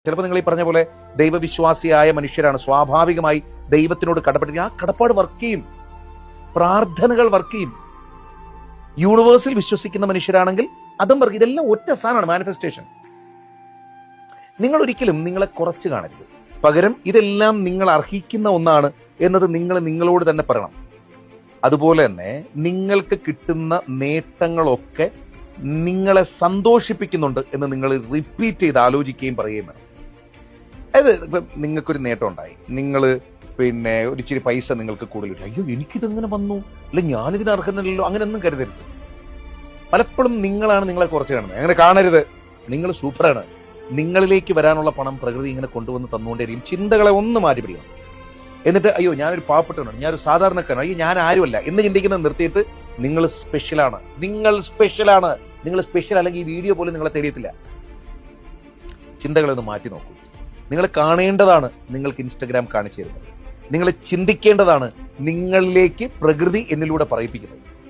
ചിലപ്പോൾ നിങ്ങൾ ഈ പറഞ്ഞ പോലെ ദൈവവിശ്വാസിയായ മനുഷ്യരാണ്, സ്വാഭാവികമായി ദൈവത്തിനോട് കടപ്പെട്ടിരിക്കുക. ആ കടപ്പാട് വർക്ക് ചെയ്യും, പ്രാർത്ഥനകൾ വർക്ക് ചെയ്യും. യൂണിവേഴ്സിൽ വിശ്വസിക്കുന്ന മനുഷ്യരാണെങ്കിൽ അതും വർക്ക്. ഇതെല്ലാം ഒറ്റ സാധനമാണ്, മാനിഫെസ്റ്റേഷൻ. നിങ്ങൾ ഒരിക്കലും നിങ്ങളെ കുറച്ച് കാണരുത്. പകരം ഇതെല്ലാം നിങ്ങൾ അർഹിക്കുന്ന ഒന്നാണ് എന്നത് നിങ്ങൾ നിങ്ങളോട് തന്നെ പറയണം. അതുപോലെ തന്നെ നിങ്ങൾക്ക് കിട്ടുന്ന നേട്ടങ്ങളൊക്കെ നിങ്ങളെ സന്തോഷിപ്പിക്കുന്നുണ്ട് എന്ന് നിങ്ങൾ റിപ്പീറ്റ് ചെയ്ത് ആലോചിക്കുകയും പറയുകയും വേണം. അതായത് ഇപ്പം നിങ്ങൾക്കൊരു നേട്ടം ഉണ്ടായി, നിങ്ങൾ ഒരു ഇച്ചിരി പൈസ നിങ്ങൾക്ക് കൂടുതൽ കിട്ടി, അയ്യോ എനിക്കിതെങ്ങനെ വന്നു, അല്ല ഞാനിതിന് അർഹതല്ലോ, അങ്ങനെയൊന്നും കരുതരുത്. പലപ്പോഴും നിങ്ങളാണ് നിങ്ങളെ കുറച്ച് കാണുന്നത്. അങ്ങനെ കാണരുത്. നിങ്ങൾ സൂപ്പറാണ്. നിങ്ങളിലേക്ക് വരാനുള്ള പണം പ്രകൃതി ഇങ്ങനെ കൊണ്ടുവന്ന് തന്നുകൊണ്ടേയിരിക്കും. ചിന്തകളെ ഒന്ന് മാറ്റി പിടിക്കണം. എന്നിട്ട് അയ്യോ ഞാനൊരു പാവപ്പെട്ടവനാണ്, ഞാനൊരു സാധാരണക്കാരൻ, അയ്യോ ഞാൻ ആരുമല്ല എന്ന് ചിന്തിക്കുന്നത് നിർത്തിയിട്ട് നിങ്ങൾ സ്പെഷ്യലാണ്, നിങ്ങൾ സ്പെഷ്യലാണ്. നിങ്ങൾ സ്പെഷ്യൽ അല്ലെങ്കിൽ ഈ വീഡിയോ പോലും നിങ്ങളെ തേടിയത്തില്ല. ചിന്തകളെ ഒന്ന് മാറ്റി നോക്കൂ. നിങ്ങൾ കാണേണ്ടതാണ് നിങ്ങൾക്ക് ഇൻസ്റ്റഗ്രാം കാണിച്ചു തരുന്നത്. നിങ്ങൾ ചിന്തിക്കേണ്ടതാണ് നിങ്ങളിലേക്ക് പ്രകൃതി എന്നിലൂടെ പറയിപ്പിക്കുന്നത്.